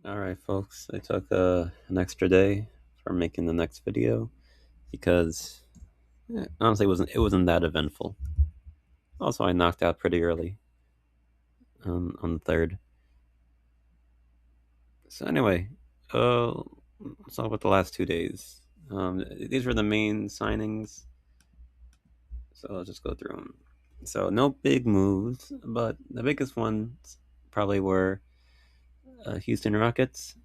Alright, folks, I took an extra day for making the next video because honestly it wasn't that eventful. Also, I knocked out pretty early on the third. So anyway, let's talk about the last 2 days. These were the main signings, so I'll just go through them. So no big moves, but the biggest ones probably were Houston Rockets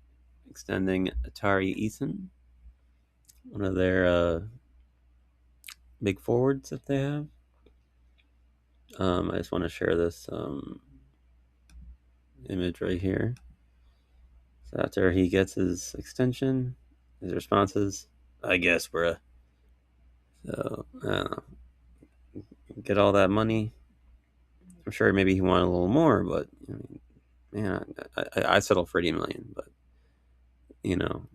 extending Atari Eason, one of their big forwards that they have. I just want to share this image right here. So after he gets his extension, his responses, I guess, bruh. So, I don't know. Get all that money. I'm sure maybe he wanted a little more, but I mean, man, I settled for 80 million, but you know,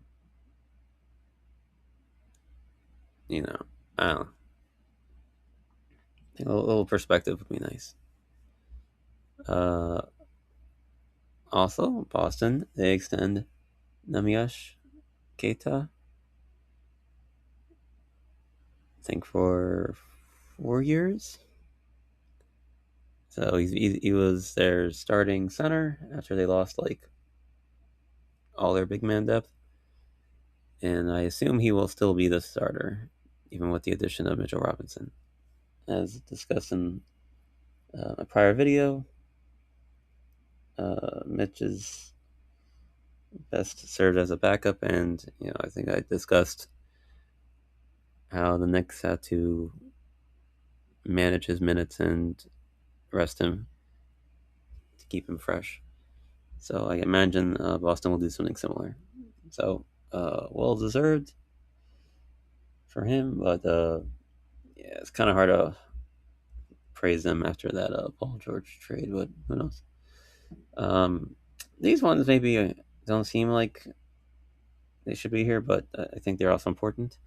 you know, I don't know. A little perspective would be nice. Uh, Also, Boston, they extend Namiyash Keita, I think for 4 years. So he was their starting center after they lost like all their big man depth, and I assume he will still be the starter, even with the addition of Mitchell Robinson. As discussed in a prior video, Mitch is best served as a backup, and I think I discussed how the Knicks had to manage his minutes and rest him to keep him fresh. So I imagine Boston will do something similar. So well deserved for him, but yeah, it's kind of hard to praise them after that Paul George trade. But who knows? Um, these ones maybe don't seem like they should be here, but I think they're also important.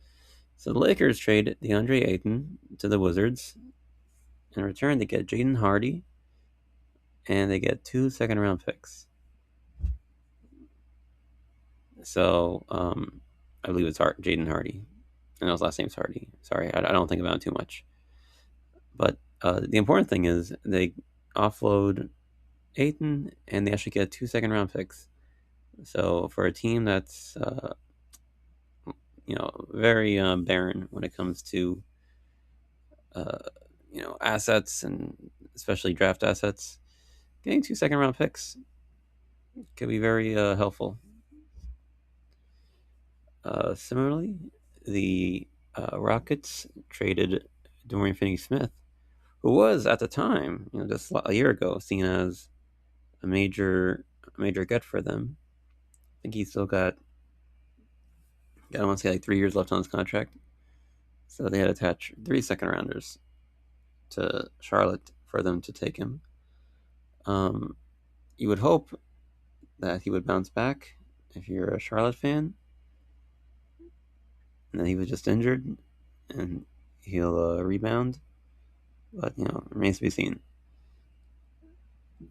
So the Lakers trade DeAndre Ayton to the Wizards. In return, they get Jaden Hardy, and they get 2 second-round picks. So I believe it's Jaden Hardy. I know his last name's Hardy. Sorry, I don't think about it too much. But the important thing is they offload Ayton, and they actually get 2 second-round picks. So for a team that's very barren when it comes to uh, assets and especially draft assets, getting 2 second-round picks could be very helpful. Similarly, the Rockets traded Dorian Finney-Smith, who was at the time, just a year ago, seen as a major get for them. I think he's still got I want to say like 3 years left on his contract. So they had to attach 3 second rounders to Charlotte for them to take him. Um, you would hope that he would bounce back if you're a Charlotte fan, and that he was just injured and he'll rebound. But remains to be seen.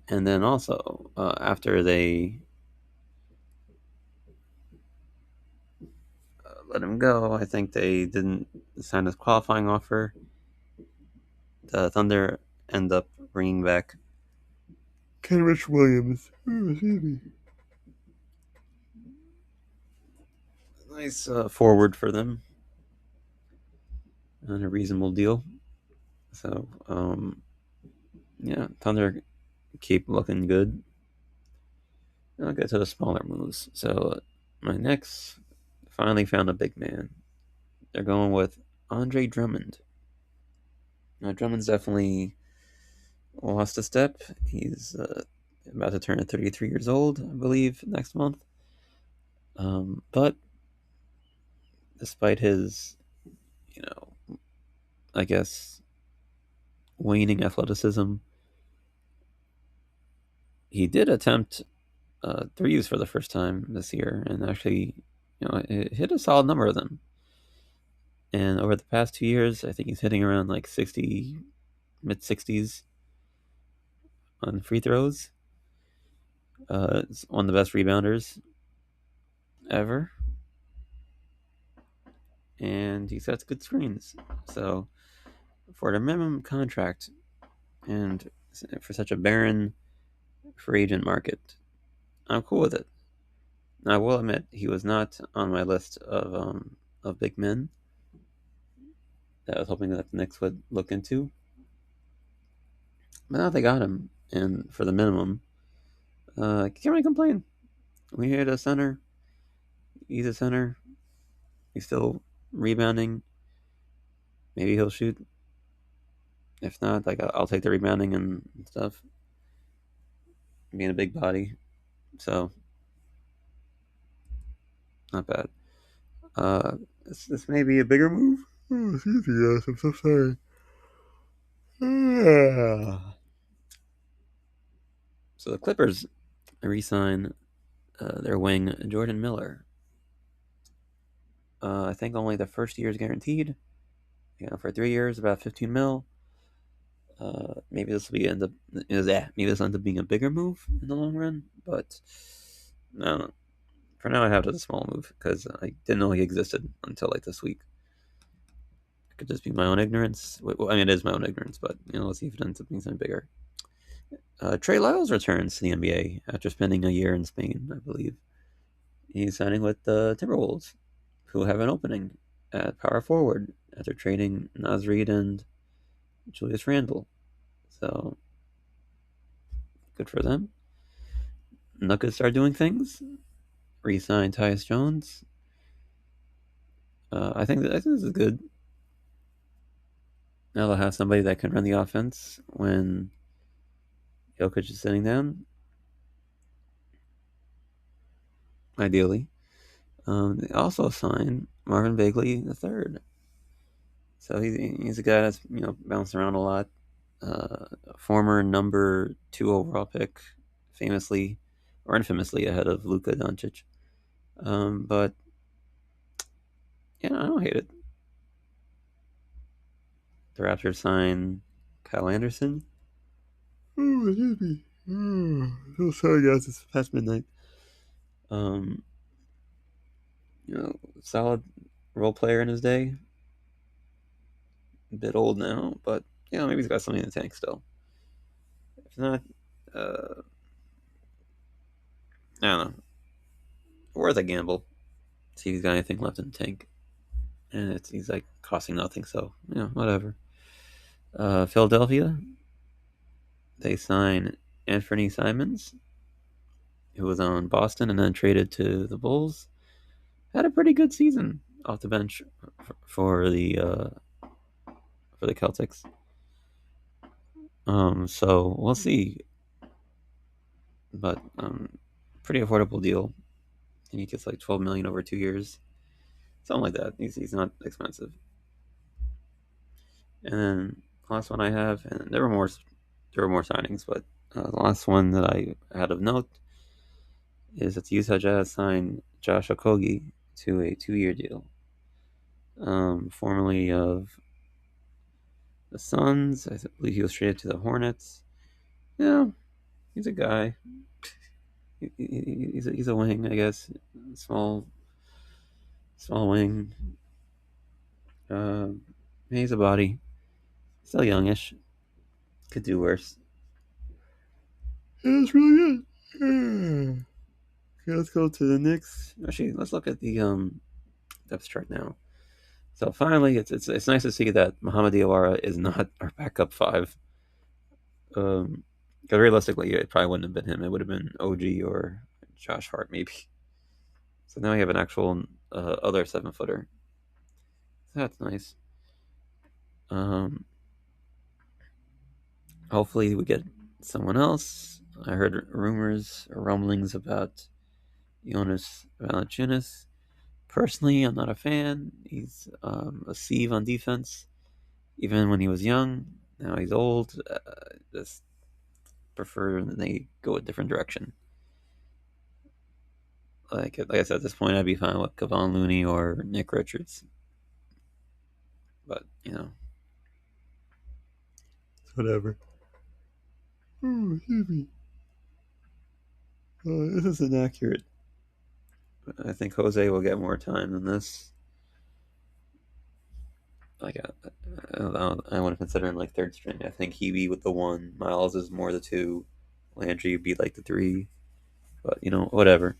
And then also after they let him go, I think they didn't sign his qualifying offer. The Thunder end up bringing back Kenrich Williams. Excuse me. Nice forward for them and a reasonable deal. So, yeah, Thunder keep looking good. I'll get to the smaller moves. So, my next finally found a big man. They're going with Andre Drummond. Now, Drummond's definitely lost a step. He's about to turn 33 years old, I believe, next month. But despite his, I guess, waning athleticism, he did attempt threes for the first time this year, and actually, hit a solid number of them. And over the past 2 years, I think he's hitting around like 60, mid 60s on free throws. It's one of the best rebounders ever, and he sets good screens. So for the minimum contract and for such a barren free agent market, I'm cool with it. Now, I will admit he was not on my list of big men that I was hoping that the Knicks would look into. But now they got him, and for the minimum, can't really complain. We had a center. He's a center. He's still rebounding. Maybe he'll shoot. If not, like I'll take the rebounding and stuff. Being a big body, so not bad. Uh, this may be a bigger move. Oh, excuse me, yes, I'm so sorry. So the Clippers re-sign their wing Jordan Miller. I think only the first year is guaranteed. For 3 years, about 15 mil. Maybe this will be end up maybe this ends up being a bigger move in the long run, but no. For now, I have it as a small move because I didn't know he existed until like this week. It could just be my own ignorance. Well, I mean, it is my own ignorance, but let's see if it ends up being something bigger. Trey Lyles returns to the NBA after spending a year in Spain, I believe. He's signing with the Timberwolves, who have an opening at power forward after trading Naz Reid and Julius Randle. So good for them. Nuggets are doing things. Re-signed Tyus Jones. I think this is good. Now they'll have somebody that can run the offense when Jokic is sitting down. Ideally, they also signed Marvin Bagley III. So he's a guy that's bounced around a lot. Former number 2 overall pick, famously or infamously ahead of Luka Doncic. But I don't hate it. The Raptors sign Kyle Anderson. Oh, excuse me. So sorry, guys. It's past midnight. Um, Solid role player in his day. A bit old now, but maybe he's got something in the tank still. If not, I don't know. Worth a gamble. See if he's got anything left in the tank. And he's like costing nothing, so whatever. Philadelphia, they sign Anthony Simons, who was on Boston and then traded to the Bulls. Had a pretty good season off the bench for the Celtics. So we'll see, but pretty affordable deal. And he gets like 12 million over 2 years, something like that. He's not expensive. And then last one I have, and there were more signings, but the last one that I had of note is that the Utah Jazz signed Josh Okogie to a 2-year deal. Formerly of the Suns, I believe he was traded to the Hornets. He's a guy. He's a wing, I guess. Small wing. He's a body. Still youngish. Could do worse. That's really good. Okay, let's go to the Knicks. Actually, let's look at the depth chart now. So finally, it's nice to see that Muhammad Diawara is not our backup 5. Because realistically, it probably wouldn't have been him. It would have been OG or Josh Hart, maybe. So now we have an actual other 7-footer. So that's nice. Hopefully we get someone else. I heard rumors or rumblings about Jonas Valanciunas. Personally, I'm not a fan. He's a sieve on defense, even when he was young. Now he's old. Just prefer they go a different direction. Like I said, at this point, I'd be fine with Kevon Looney or Nick Richards. But whatever. Oh, excuse me. This is inaccurate. I think Jose will get more time than this. Like I want to consider him like third string. I think he be with the one. Miles is more the two. Landry would be like the three. But whatever.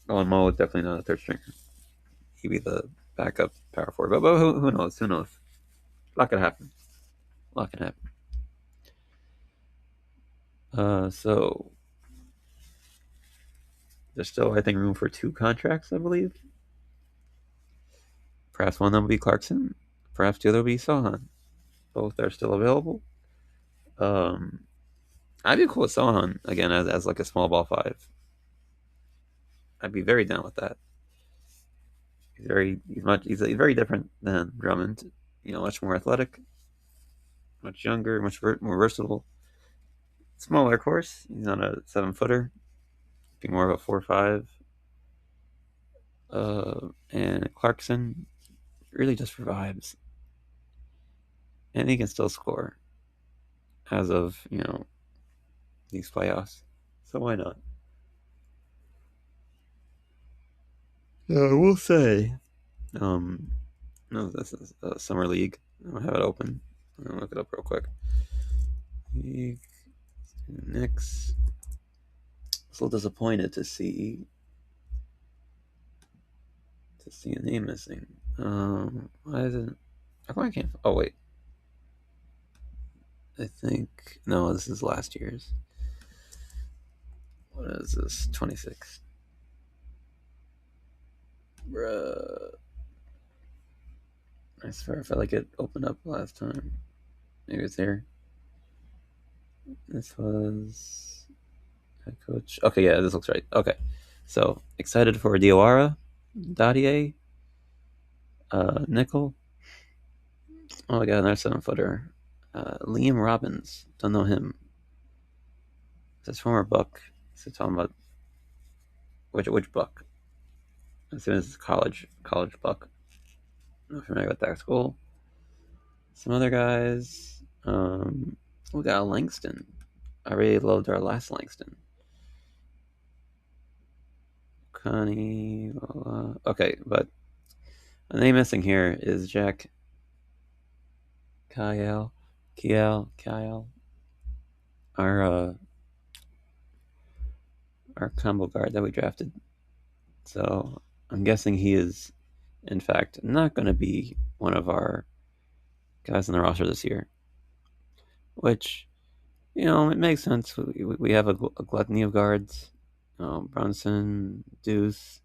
Oh, and Mo is definitely not a third stringer. He'd be the backup power forward. But who knows? Who knows? A lot could happen. A lot can happen. So there's still, I think, room for two contracts, I believe. Perhaps one of them will be Clarkson. Perhaps the other will be Sohan. Both are still available. Um, I'd be cool with Sohan again as like a small ball five. I'd be very down with that. He's very different than Drummond. Much more athletic, much younger, more versatile. Smaller, of course. He's not a 7-footer. Be more of a 4-5. And Clarkson really just for vibes, and he can still score as of these playoffs. So why not? We'll say. Um, no, this is summer league. I'll have it open. I'll look it up real quick. League Knicks. A little disappointed to see a name missing. Why is it? How come I can't? Oh wait, I think no. This is last year's. What is this? 26. Bruh. I swear I felt like it opened up last time. Maybe it's here. This was head coach. Okay, yeah, this looks right. Okay. So excited for Diawara, Dadier, Nickel. Oh my god, another 7-footer. Liam Robbins. Don't know him. This former Buck. So talking about which Buck? I assume this is college Buck. I'm not familiar with that school. Some other guys. We got Langston. I really loved our last Langston. Connie. Okay, but the name missing here is Jack Kyle. Our our combo guard that we drafted. So I'm guessing he is, in fact, not going to be one of our guys on the roster this year. Which, it makes sense. We have a gluttony of guards. Brunson, Deuce,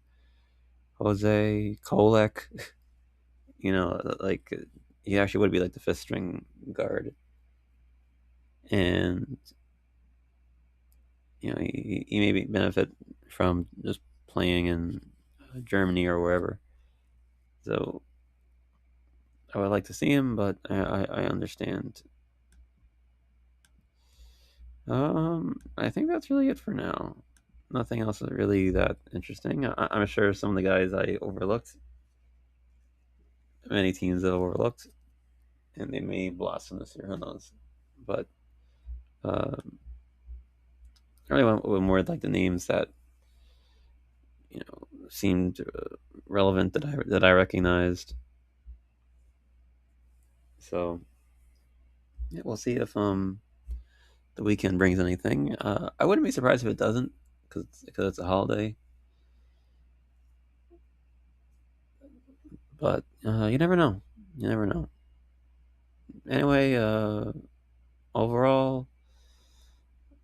Jose, Kolek. Like he actually would be like the fifth string guard, and he maybe benefit from just playing in Germany or wherever. So I would like to see him, but I understand. I think that's really it for now. Nothing else is really that interesting. I'm sure some of the guys I overlooked, many teams have overlooked, and they may blossom this year. Who knows? But I really went with more like the names that seemed relevant that I recognized. So yeah, we'll see if the weekend brings anything. I wouldn't be surprised if it doesn't, because it's a holiday. But you never know. You never know. Anyway, overall,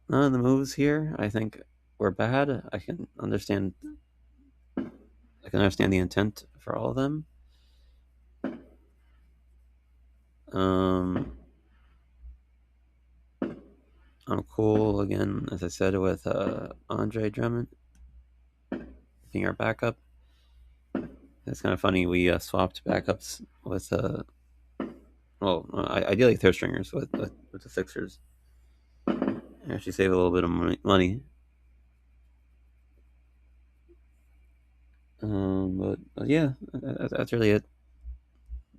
none of the moves here I think were bad. I can understand. I can understand the intent for all of them. I'm cool again, as I said, with Andre Drummond being our backup. It's kind of funny. We swapped backups with ideally third stringers with the Sixers. Actually, save a little bit of money. But yeah, that's really it.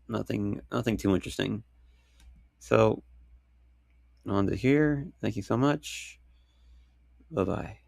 Nothing too interesting. So on to here. Thank you so much. Bye bye.